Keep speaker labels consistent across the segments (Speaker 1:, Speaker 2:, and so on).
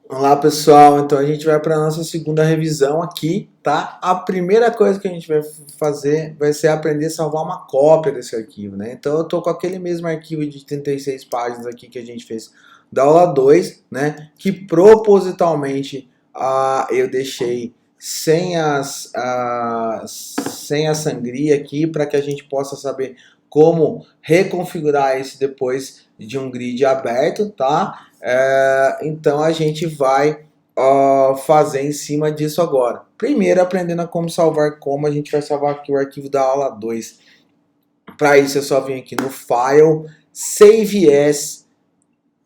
Speaker 1: Olá pessoal, então a gente vai para a nossa segunda revisão aqui, tá? A primeira coisa que a gente vai fazer vai ser aprender a salvar uma cópia desse arquivo, né? Então eu tô com aquele mesmo arquivo de 36 páginas aqui que a gente fez da aula 2, né? Que propositalmente eu deixei sem a sangria aqui para que a gente possa saber como reconfigurar esse depois de um grid aberto, tá? Então a gente vai fazer em cima disso agora. Primeiro, aprendendo a como salvar, como a gente vai salvar aqui o arquivo da aula 2. Para isso, é só vir aqui no File, Save As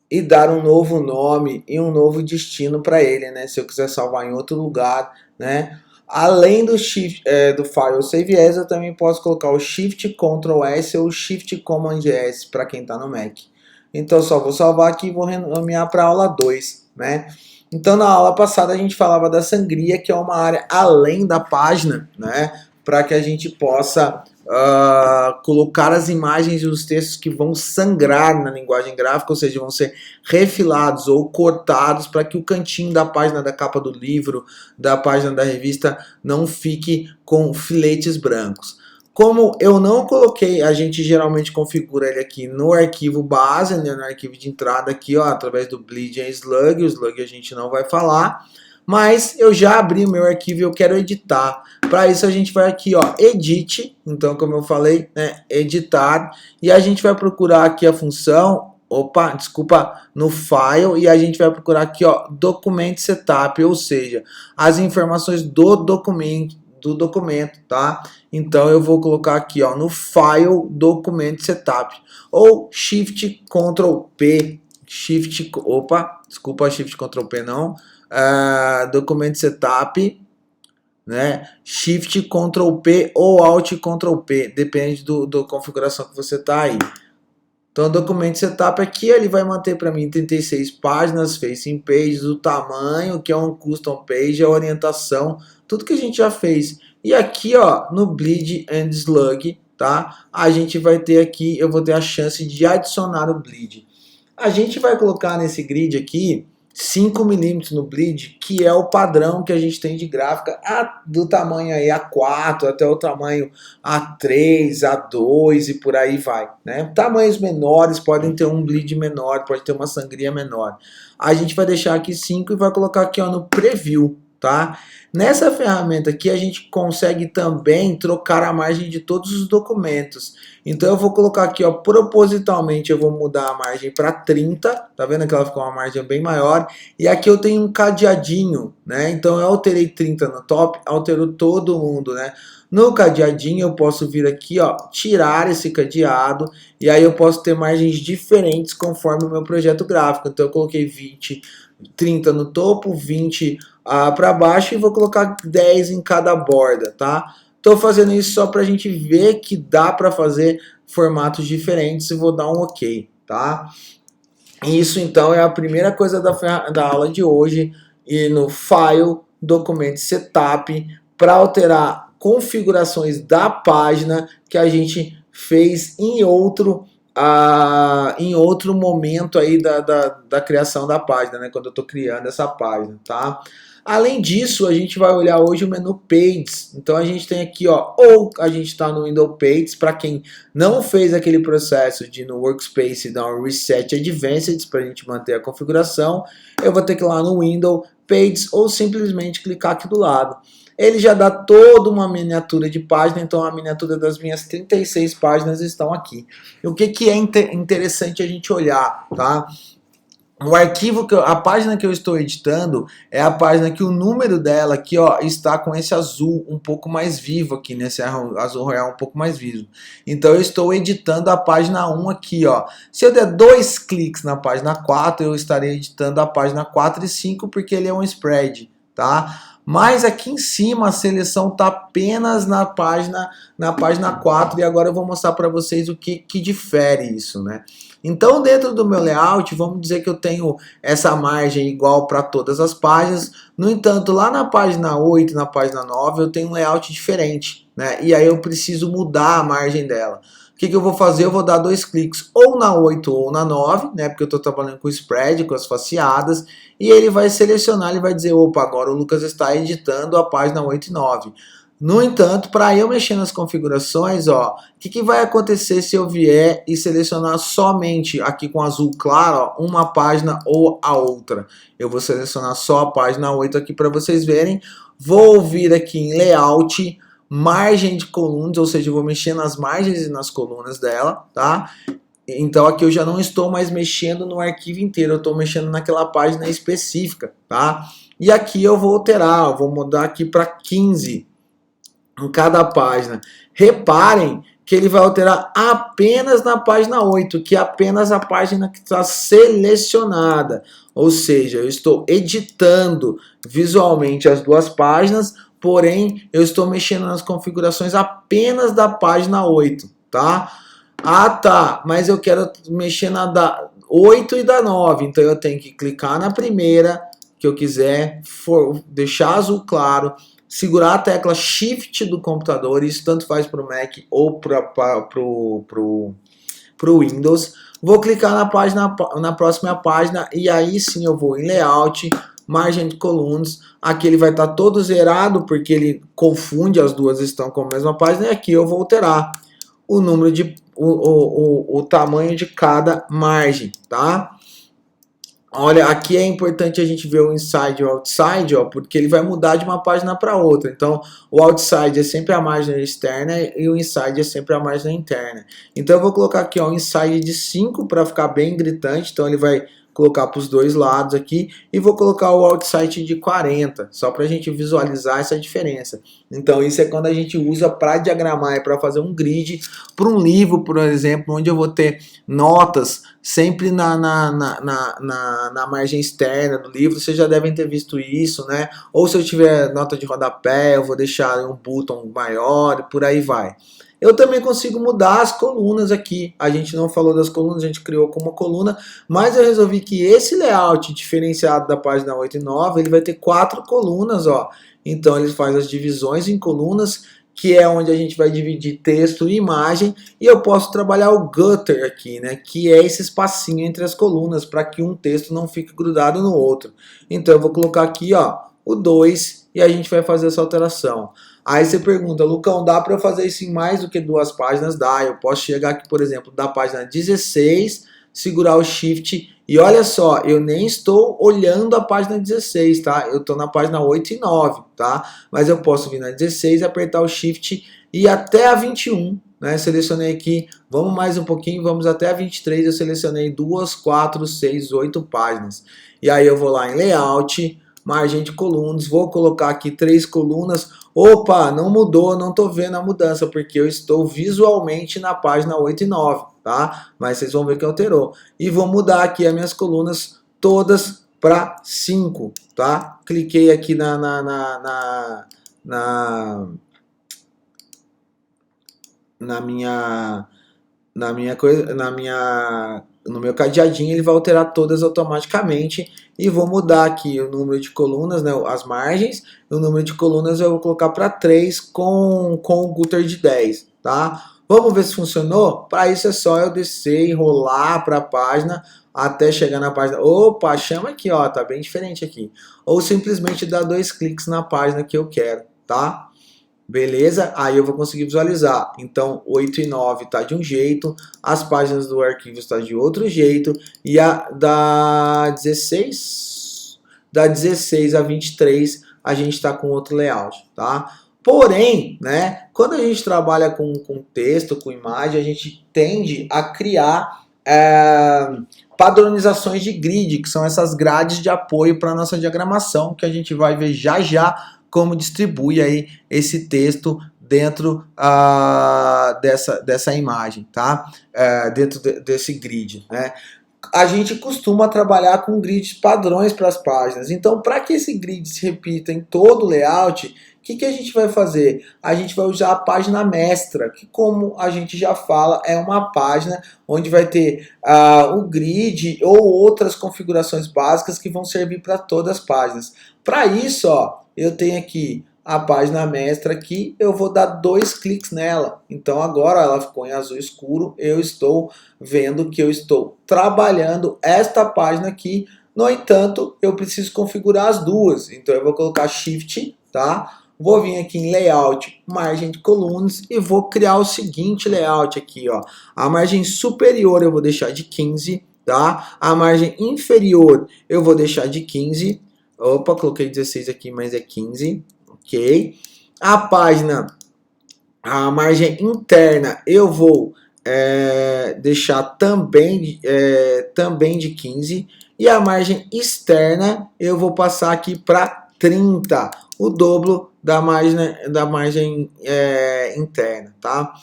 Speaker 1: e dar um novo nome e um novo destino para ele, né? Se eu quiser salvar em outro lugar, né? Além do do file Save As, eu também posso colocar o Shift Ctrl S ou Shift Command S para quem está no Mac. Então só vou salvar aqui e vou renomear para aula 2, né? Então na aula passada a gente falava da sangria, que é uma área além da página, né? Para que a gente possa colocar as imagens e os textos que vão sangrar na linguagem gráfica, ou seja, vão ser refilados ou cortados para que o cantinho da página da capa do livro, da página da revista, não fique com filetes brancos. Como eu não coloquei, a gente geralmente configura ele aqui no arquivo base, né, no arquivo de entrada aqui, ó, através do Bleed and Slug. O Slug a gente não vai falar, mas eu já abri o meu arquivo e eu quero editar. Para isso a gente vai aqui, ó, Edit, então como eu falei, né, editar, e a gente vai procurar aqui a função, no File, e a gente vai procurar aqui, ó, Document Setup, ou seja, as informações do documento, tá? Então eu vou colocar aqui, ó, no File Document Setup, ou Shift Ctrl P, Shift Ctrl P não, Document Setup, né? Shift Ctrl P ou Alt Ctrl P, depende da configuração que você tá aí. Então, o documento setup aqui, ele vai manter para mim 36 páginas, facing pages, o tamanho, que é um custom page, a orientação, tudo que a gente já fez. E aqui, ó, no Bleed and Slug, tá? A gente vai ter aqui, eu vou ter a chance de adicionar o bleed. A gente vai colocar nesse grid aqui 5 milímetros no bleed, que é o padrão que a gente tem de gráfica, do tamanho aí A4 até o tamanho A3, A2 e por aí vai, né? Tamanhos menores podem ter um bleed menor, pode ter uma sangria menor. A gente vai deixar aqui 5 e vai colocar aqui, ó, no preview, tá? Nessa ferramenta aqui a gente consegue também trocar a margem de todos os documentos. Então eu vou colocar aqui, ó, propositalmente eu vou mudar a margem para 30, tá vendo que ela ficou uma margem bem maior, e aqui eu tenho um cadeadinho, né? Então eu alterei 30 no top, alterou todo mundo, né? No cadeadinho eu posso vir aqui, ó, tirar esse cadeado, e aí eu posso ter margens diferentes conforme o meu projeto gráfico. Então eu coloquei 20, 30 no topo, 20 para baixo e vou colocar 10 em cada borda, tá? Estou fazendo isso só para a gente ver que dá para fazer formatos diferentes e vou dar um OK, tá? Isso então é a primeira coisa da aula de hoje, ir no File, Document Setup, para alterar configurações da página que a gente fez em outro momento aí da criação da página, né? Quando eu estou criando essa página, tá? Além disso, a gente vai olhar hoje o menu Pages. Então a gente tem aqui, ó, ou a gente está no Windows Pages, para quem não fez aquele processo de no Workspace dar um Reset Advanced para a gente manter a configuração, eu vou ter que ir lá no Windows Pages ou simplesmente clicar aqui do lado. Ele já dá toda uma miniatura de página, então a miniatura das minhas 36 páginas estão aqui. E o que é interessante a gente olhar, tá? O arquivo, a página que eu estou editando é a página que o número dela aqui, ó, está com esse azul um pouco mais vivo aqui, nesse azul royal um pouco mais vivo. Então eu estou editando a página 1 aqui, ó. Se eu der 2 cliques na página 4, eu estarei editando a página 4 e 5 porque ele é um spread, tá? Mas aqui em cima a seleção está apenas na página 4 e agora eu vou mostrar para vocês o que difere isso, né? Então dentro do meu layout, vamos dizer que eu tenho essa margem igual para todas as páginas, no entanto lá na página 8, na página 9 eu tenho um layout diferente, né? E aí eu preciso mudar a margem dela. O que eu vou fazer? Eu vou dar 2 cliques ou na 8 ou na 9, né? Porque eu estou trabalhando com spread, com as faceadas, e ele vai selecionar, ele vai dizer, opa, agora o Lucas está editando a página 8 e 9. No entanto, para eu mexer nas configurações, ó, o que vai acontecer se eu vier e selecionar somente aqui com azul claro, ó, uma página ou a outra? Eu vou selecionar só a página 8 aqui para vocês verem. Vou vir aqui em Layout, margem de colunas, ou seja, eu vou mexer nas margens e nas colunas dela, tá? Então aqui eu já não estou mais mexendo no arquivo inteiro, eu estou mexendo naquela página específica, tá? E aqui eu vou alterar, eu vou mudar aqui para 15 em cada página. Reparem que ele vai alterar apenas na página 8, que é apenas a página que está selecionada. Ou seja, eu estou editando visualmente as duas páginas, porém eu estou mexendo nas configurações apenas da página 8, tá? Ah, tá, mas eu quero mexer na da 8 e da 9, então eu tenho que clicar na primeira que eu quiser, deixar azul claro, segurar a tecla Shift do computador, isso tanto faz para o Mac ou para o Windows. Vou clicar na página, na próxima página, e aí sim eu vou em Layout, margem de colunas. Aqui ele vai estar todo zerado, porque ele confunde, as duas estão com a mesma página, e aqui eu vou alterar o número de o tamanho de cada margem, tá? Olha, aqui é importante a gente ver o inside e o outside, ó, porque ele vai mudar de uma página para outra. Então, o outside é sempre a margem externa e o inside é sempre a margem interna. Então, eu vou colocar aqui ó, um inside de 5 para ficar bem gritante. Então, ele vai colocar para os dois lados aqui, e vou colocar o outside de 40, só para a gente visualizar essa diferença. Então isso é quando a gente usa para diagramar, é para fazer um grid para um livro, por exemplo, onde eu vou ter notas sempre na margem externa do livro. Vocês já devem ter visto isso, né? Ou se eu tiver nota de rodapé, eu vou deixar um botão maior e por aí vai. Eu também consigo mudar as colunas aqui. A gente não falou das colunas, a gente criou como coluna, mas eu resolvi que esse layout diferenciado da página 8 e 9, ele vai ter 4 colunas, ó. Então ele faz as divisões em colunas, que é onde a gente vai dividir texto e imagem, e eu posso trabalhar o gutter aqui, né, que é esse espacinho entre as colunas, para que um texto não fique grudado no outro. Então eu vou colocar aqui, ó, o 2, e a gente vai fazer essa alteração. Aí você pergunta, Lucão, dá para eu fazer isso em mais do que 2 páginas? Dá, eu posso chegar aqui, por exemplo, da página 16, segurar o Shift, e olha só, eu nem estou olhando a página 16, tá? Eu estou na página 8 e 9, tá? Mas eu posso vir na 16, apertar o Shift e até a 21, né? Selecionei aqui, vamos mais um pouquinho, vamos até a 23, eu selecionei 2, 4, 6, 8 páginas. E aí eu vou lá em Layout, margem de colunas, vou colocar aqui 3 colunas. Opa, não mudou, não estou vendo a mudança, porque eu estou visualmente na página 8 e 9, tá? Mas vocês vão ver que alterou. E vou mudar aqui as minhas colunas todas para 5, tá? Cliquei aqui na no meu cadeadinho, ele vai alterar todas automaticamente, e vou mudar aqui o número de colunas, né, as margens, o número de colunas eu vou colocar para 3 com o gutter de 10, tá? Vamos ver se funcionou? Para isso é só eu descer e rolar para a página até chegar na página. Opa, chama aqui, ó, tá bem diferente aqui. Ou simplesmente dar 2 cliques na página que eu quero, tá? Beleza? Aí eu vou conseguir visualizar. Então, 8 e 9 está de um jeito, as páginas do arquivo está de outro jeito, e a da 16 a 23 a gente está com outro layout, tá? Porém, né, quando a gente trabalha com texto, com imagem, a gente tende a criar padronizações de grid, que são essas grades de apoio para a nossa diagramação, que a gente vai ver já já como distribui aí esse texto dentro dessa imagem, tá? Dentro desse grid, né? A gente costuma trabalhar com grids padrões para as páginas. Então, para que esse grid se repita em todo o layout, o que a gente vai fazer? A gente vai usar a página mestra, que, como a gente já fala, é uma página onde vai ter o grid ou outras configurações básicas que vão servir para todas as páginas. Para isso, ó, eu tenho aqui a página mestra aqui, eu vou dar 2 cliques nela. Então agora ela ficou em azul escuro, eu estou vendo que eu estou trabalhando esta página aqui. No entanto, eu preciso configurar as duas. Então eu vou colocar Shift, tá? Vou vir aqui em Layout, Margem de Colunas e vou criar o seguinte layout aqui, ó. A margem superior eu vou deixar de 15, tá? A margem inferior eu vou deixar de 15. Opa, coloquei 16 aqui, mas é 15. Ok? A página, a margem interna, eu vou deixar também de 15. E a margem externa, eu vou passar aqui para 30. O dobro da margem interna, tá?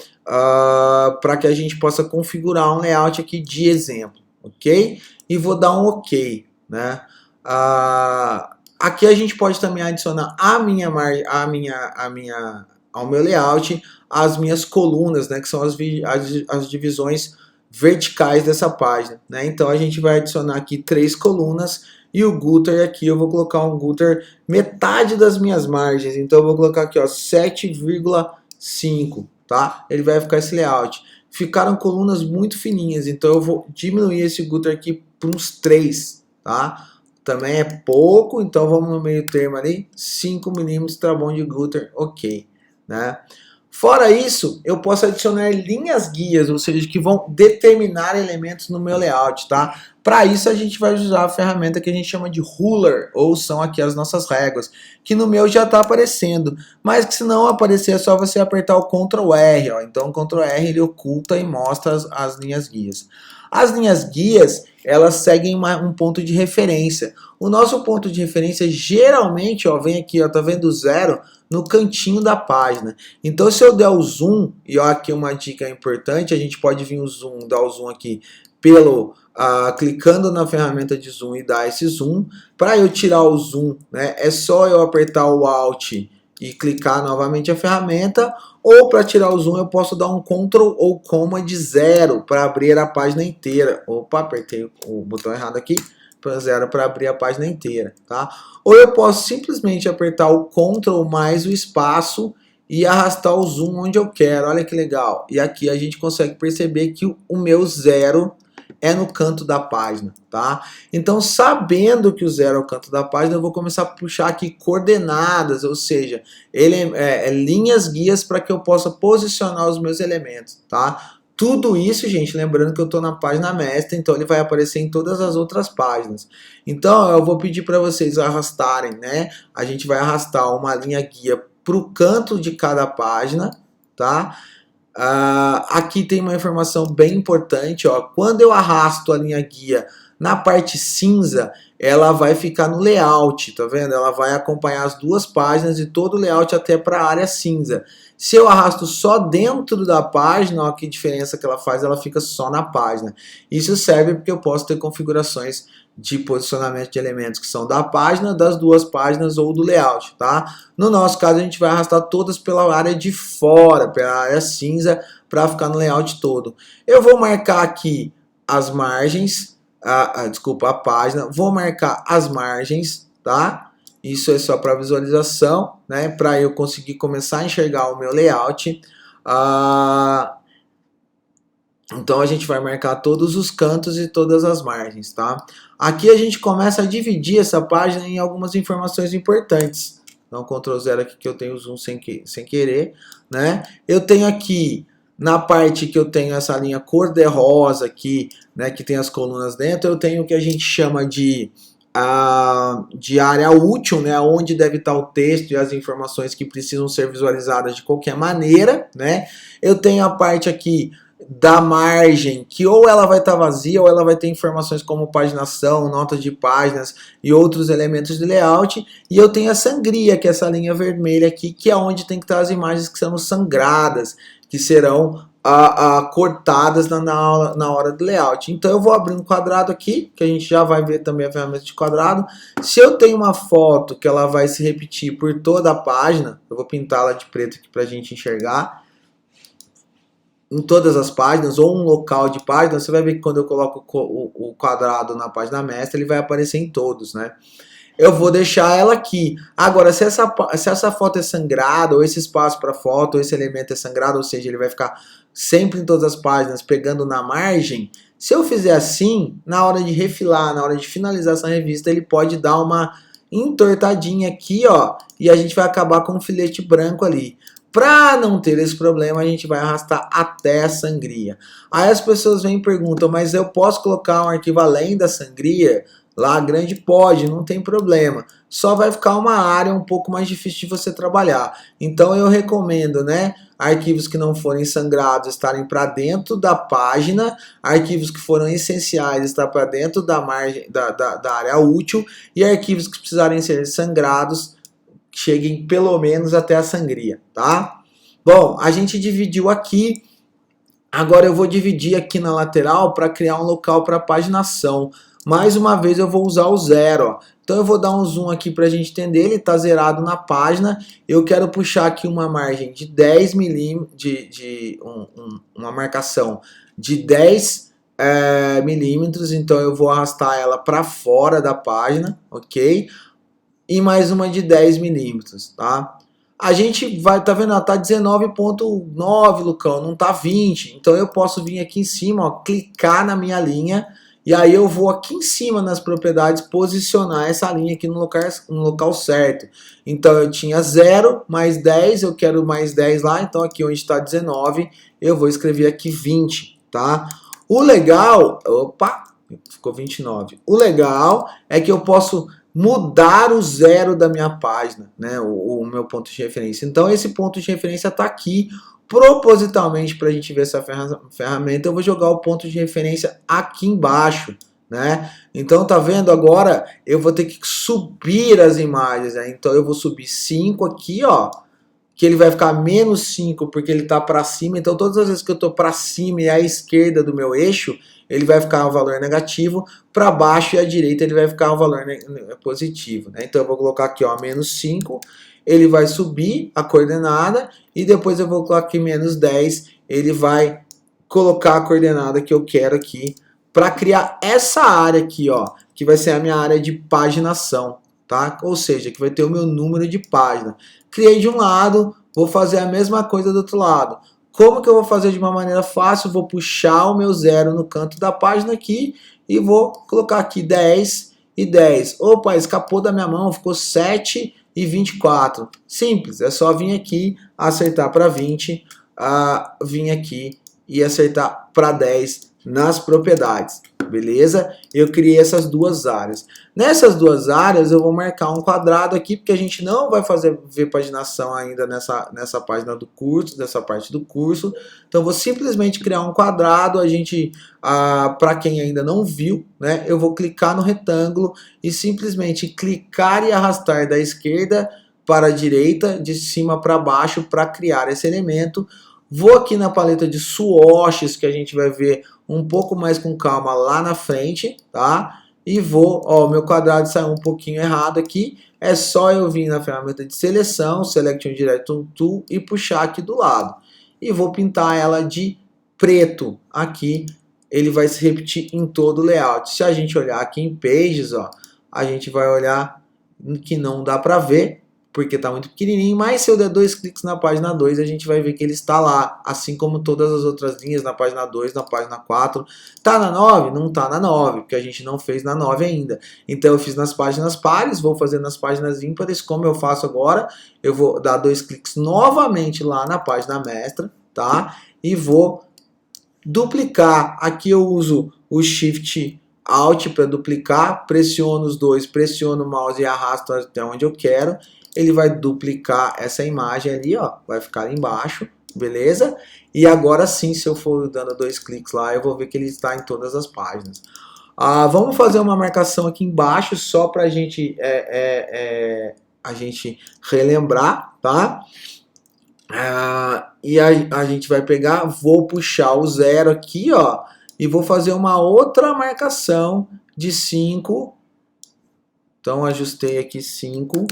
Speaker 1: Para que a gente possa configurar um layout aqui de exemplo, ok? E vou dar um ok, né? Aqui a gente pode também adicionar ao meu layout as minhas colunas, né, que são as divisões verticais dessa página, né? Então a gente vai adicionar aqui 3 colunas e o Gutter aqui eu vou colocar um Gutter metade das minhas margens, então eu vou colocar aqui, ó, 7,5, tá? Ele vai ficar esse layout. Ficaram colunas muito fininhas, então eu vou diminuir esse Gutter aqui para uns 3, tá? Também é pouco, então vamos no meio termo ali, 5 milímetros, tá bom de Gutter, ok, né? Fora isso, eu posso adicionar linhas guias, ou seja, que vão determinar elementos no meu layout, tá? Para isso a gente vai usar a ferramenta que a gente chama de ruler, ou são aqui as nossas réguas, que no meu já está aparecendo, mas que se não aparecer é só você apertar o Ctrl R, ó. Então o Ctrl R ele oculta e mostra as linhas guias. As linhas guias, elas seguem um ponto de referência. O nosso ponto de referência geralmente, ó, vem aqui, ó, tá vendo o 0? No cantinho da página. Então se eu der o zoom, e ó, aqui uma dica importante, a gente pode vir o zoom, dar o zoom aqui clicando na ferramenta de zoom e dar esse zoom. Para eu tirar o zoom, né, é só eu apertar o Alt e clicar novamente a ferramenta, ou para tirar o zoom eu posso dar um Ctrl ou Coma de 0 para abrir a página inteira. Opa, apertei o botão errado aqui. 0 para abrir a página inteira, tá? Ou eu posso simplesmente apertar o Ctrl mais o espaço e arrastar o zoom onde eu quero. Olha que legal. E aqui a gente consegue perceber que o meu 0 é no canto da página, tá? Então, sabendo que o 0 é o canto da página, eu vou começar a puxar aqui coordenadas, ou seja, linhas guias para que eu possa posicionar os meus elementos, tá? Tudo isso, gente, lembrando que eu estou na página mestra, então ele vai aparecer em todas as outras páginas. Então, eu vou pedir para vocês arrastarem, né? A gente vai arrastar uma linha guia para o canto de cada página, tá? Aqui tem uma informação bem importante, ó. Quando eu arrasto a linha guia na parte cinza, ela vai ficar no layout, tá vendo? Ela vai acompanhar as duas páginas e todo o layout até para a área cinza. Se eu arrasto só dentro da página, ó, que diferença que ela faz, ela fica só na página. Isso serve porque eu posso ter configurações de posicionamento de elementos que são da página, das duas páginas ou do layout, tá? No nosso caso, a gente vai arrastar todas pela área de fora, pela área cinza, para ficar no layout todo. Eu vou marcar aqui as margens, desculpa, a página, vou marcar as margens, tá? Isso é só para visualização, né? Para eu conseguir começar a enxergar o meu layout. Então a gente vai marcar todos os cantos e todas as margens, tá? Aqui a gente começa a dividir essa página em algumas informações importantes. Então Ctrl 0 aqui que eu tenho zoom sem querer, né? Eu tenho aqui na parte que eu tenho essa linha cor-de-rosa aqui, né, que tem as colunas dentro, eu tenho o que a gente chama de área útil, né, onde deve estar o texto e as informações que precisam ser visualizadas de qualquer maneira, né? Eu tenho a parte aqui da margem, que ou ela vai estar vazia ou ela vai ter informações como paginação, notas de páginas e outros elementos de layout. E eu tenho a sangria, que é essa linha vermelha aqui, que é onde tem que estar as imagens que são sangradas, que serão cortadas na hora do layout. Então eu vou abrir um quadrado aqui, que a gente já vai ver também a ferramenta de quadrado. Se eu tenho uma foto que ela vai se repetir por toda a página, eu vou pintá-la de preto aqui para a gente enxergar. em todas as páginas, ou um local de página, você vai ver que quando eu coloco o quadrado na página mestra, ele vai aparecer em todos, né? Eu vou deixar ela aqui. Agora, se essa foto é sangrada, ou esse espaço para foto, ou esse elemento é sangrado, ou seja, ele vai ficar sempre em todas as páginas, pegando na margem, se eu fizer assim, na hora de refilar, na hora de finalizar essa revista, ele pode dar uma entortadinha aqui, ó, e a gente vai acabar com um filete branco ali. Para não ter esse problema, a gente vai arrastar até a sangria. Aí as pessoas vêm e perguntam, mas eu posso colocar um arquivo além da sangria? Lá grande pode, não tem problema. Só vai ficar uma área um pouco mais difícil de você trabalhar. Então eu recomendo, né, arquivos que não forem sangrados estarem para dentro da página, arquivos que foram essenciais estar para dentro da margem da área útil, e arquivos que precisarem ser sangrados cheguem pelo menos até a sangria, tá? Bom, a gente dividiu aqui. Agora eu vou dividir aqui na lateral para criar um local para paginação. Mais uma vez eu vou usar o 0. Ó. Então eu vou dar um zoom aqui para a gente entender. Ele está zerado na página. Eu quero puxar aqui uma margem de 10 milímetros, uma marcação de 10 milímetros. Então eu vou arrastar ela para fora da página, ok? E mais uma de 10 milímetros, tá? A gente vai, tá vendo? Tá 19.9, Lucão, não tá 20. Então eu posso vir aqui em cima, ó, clicar na minha linha e aí eu vou aqui em cima nas propriedades posicionar essa linha aqui no local certo. Então eu tinha 0 mais 10, eu quero mais 10 lá, então aqui onde está 19, eu vou escrever aqui 20, tá? O legal, opa, ficou 29. O legal é que eu posso mudar o 0 da minha página, né, o meu ponto de referência. Então esse ponto de referência está aqui propositalmente para a gente ver essa ferramenta. Eu vou jogar o ponto de referência aqui embaixo, né? Então tá vendo agora? Eu vou ter que subir as imagens, né? Então eu vou subir 5 aqui, ó, que ele vai ficar menos 5 porque ele está para cima. Então todas as vezes que eu estou para cima e à esquerda do meu eixo, ele vai ficar um valor negativo, para baixo e à direita ele vai ficar um valor positivo, né? Então eu vou colocar aqui, ó, menos 5, ele vai subir a coordenada, e depois eu vou colocar aqui menos 10, ele vai colocar a coordenada que eu quero aqui, para criar essa área aqui, ó, que vai ser a minha área de paginação, tá? Ou seja, que vai ter o meu número de página. Criei de um lado, vou fazer a mesma coisa do outro lado. Como que eu vou fazer de uma maneira fácil? Vou puxar o meu 0 no canto da página aqui e vou colocar aqui 10 e 10. Opa, escapou da minha mão, ficou 7 e 24. Simples, é só vir aqui, acertar para 20, vir aqui e acertar para 10 nas propriedades. Beleza? Eu criei essas duas áreas. Nessas duas áreas eu vou marcar um quadrado aqui, porque a gente não vai ver paginação ainda nessa página do curso, dessa parte do curso. Então eu vou simplesmente criar um quadrado. A gente, para quem ainda não viu, né, eu vou clicar no retângulo e simplesmente clicar e arrastar da esquerda para a direita, de cima para baixo, para criar esse elemento. Vou aqui na paleta de swatches, que a gente vai ver um pouco mais com calma lá na frente, tá? E vou, ó, meu quadrado saiu um pouquinho errado aqui, é só eu vir na ferramenta de seleção, Selection Direction Tool e puxar aqui do lado. E vou pintar ela de preto aqui, ele vai se repetir em todo o layout. Se a gente olhar aqui em Pages, ó, a gente vai olhar que não dá para ver, porque está muito pequenininho, mas se eu der 2 cliques na página 2, a gente vai ver que ele está lá, assim como todas as outras linhas na página 2, na página 4. Tá na 9? Não tá na 9, porque a gente não fez na 9 ainda. Então eu fiz nas páginas pares, vou fazer nas páginas ímpares. Como eu faço agora? Eu vou dar 2 cliques novamente lá na página mestra, tá? E vou duplicar. Aqui eu uso o Shift Alt para duplicar, pressiono os dois, pressiono o mouse e arrasto até onde eu quero. Ele vai duplicar essa imagem ali, ó, vai ficar ali embaixo, beleza? E agora sim, se eu for dando 2 cliques lá, eu vou ver que ele está em todas as páginas. Vamos fazer uma marcação aqui embaixo, só para a gente relembrar, tá? E a gente vai pegar, vou puxar o 0 aqui, ó, e vou fazer uma outra marcação de 5. Então, ajustei aqui 5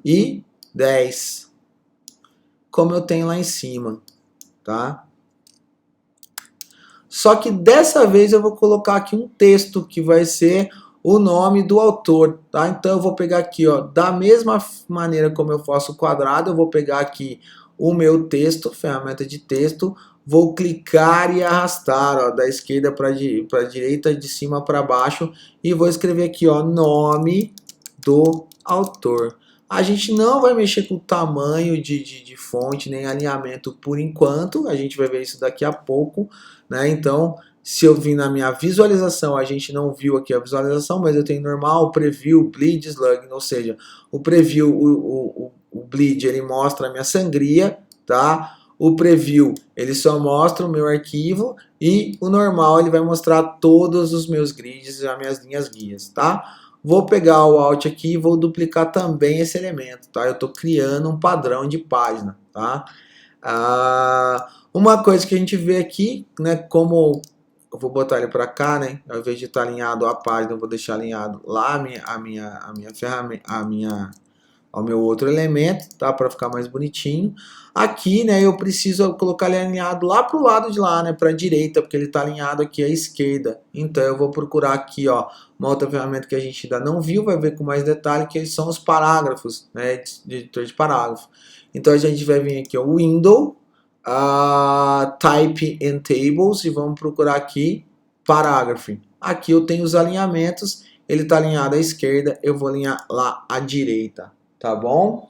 Speaker 1: e 10, como eu tenho lá em cima, tá? Só que dessa vez eu vou colocar aqui um texto que vai ser o nome do autor, tá? Então eu vou pegar aqui, ó, da mesma maneira como eu faço o quadrado, eu vou pegar aqui o meu texto, ferramenta de texto, vou clicar e arrastar, ó, da esquerda para a direita, de cima para baixo, e vou escrever aqui, ó, nome do autor. A gente não vai mexer com o tamanho de fonte, nem alinhamento por enquanto, a gente vai ver isso daqui a pouco, né? Então, se eu vim na minha visualização, a gente não viu aqui a visualização, mas eu tenho normal, preview, bleed, slugging, ou seja, o preview, o bleed, ele mostra a minha sangria, tá? O preview, ele só mostra o meu arquivo, e o normal, ele vai mostrar todos os meus grids e as minhas linhas guias, tá? Vou pegar o Alt aqui e vou duplicar também esse elemento, tá? Eu estou criando um padrão de página, tá? Uma coisa que a gente vê aqui, né, como eu vou botar ele para cá, né, ao invés de estar alinhado a página, eu vou deixar alinhado lá a minha ferramenta, ao meu outro elemento, tá, para ficar mais bonitinho. Aqui, né, eu preciso colocar ele alinhado lá para o lado de lá, né, para a direita, porque ele está alinhado aqui à esquerda. Então eu vou procurar aqui, ó, uma outra ferramenta que a gente ainda não viu, vai ver com mais detalhe, que são os parágrafos, né, de editor de parágrafo. Então a gente vai vir aqui, ó, Window, Type and Tables, e vamos procurar aqui parágrafo. Aqui eu tenho os alinhamentos, ele está alinhado à esquerda, eu vou alinhar lá à direita, tá bom?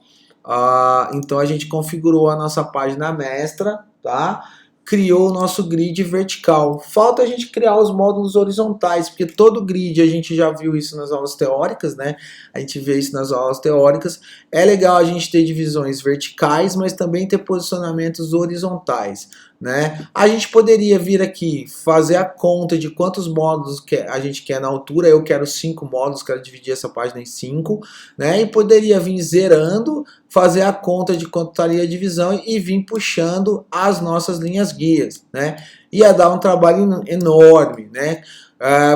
Speaker 1: Então a gente configurou a nossa página mestra, tá? Criou o nosso grid vertical. Falta a gente criar os módulos horizontais, porque todo grid, a gente já viu isso nas aulas teóricas, né? A gente vê isso nas aulas teóricas. É legal a gente ter divisões verticais, mas também ter posicionamentos horizontais, né? A gente poderia vir aqui, fazer a conta de quantos módulos que a gente quer na altura. Eu quero 5 módulos, quero dividir essa página em 5, né? E poderia vir zerando, fazer a conta de quanto estaria a divisão e vir puxando as nossas linhas guias, né? Ia dar um trabalho enorme, né?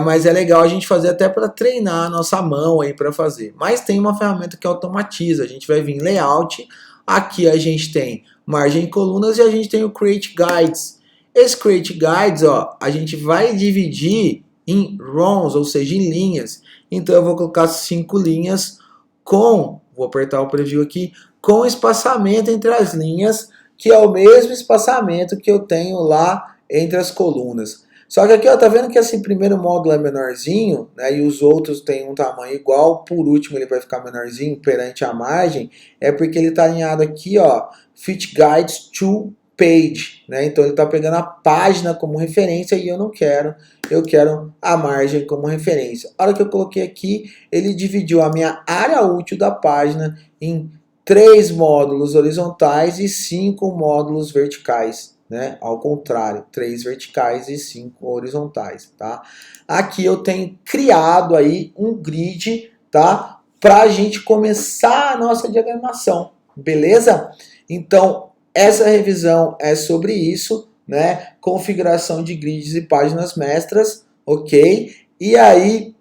Speaker 1: Mas é legal a gente fazer até para treinar a nossa mão aí para fazer. Mas tem uma ferramenta que automatiza. A gente vai vir em layout, aqui a gente tem margem em colunas e a gente tem o create guides. Esse create guides, ó, a gente vai dividir em rows, ou seja, em linhas. Então eu vou colocar 5 linhas com, vou apertar o preview aqui, com espaçamento entre as linhas, que é o mesmo espaçamento que eu tenho lá entre as colunas. Só que aqui, ó, tá vendo que esse primeiro módulo é menorzinho, né, e os outros têm um tamanho igual, por último ele vai ficar menorzinho perante a margem, é porque ele tá alinhado aqui, ó, Fit Guides to Page, né, então ele tá pegando a página como referência e eu não quero, eu quero a margem como referência. A hora que eu coloquei aqui, ele dividiu a minha área útil da página em 3 módulos horizontais e 5 módulos verticais, né? Ao contrário, 3 verticais e 5 horizontais, tá? Aqui eu tenho criado aí um grid, tá? Para a gente começar a nossa diagramação, beleza? Então, essa revisão é sobre isso, né? Configuração de grids e páginas mestras, ok? E aí,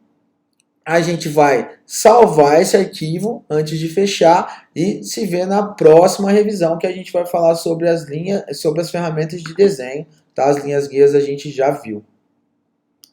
Speaker 1: a gente vai salvar esse arquivo antes de fechar e se vê na próxima revisão, que a gente vai falar sobre as linhas, sobre as ferramentas de desenho, tá? As linhas guias a gente já viu.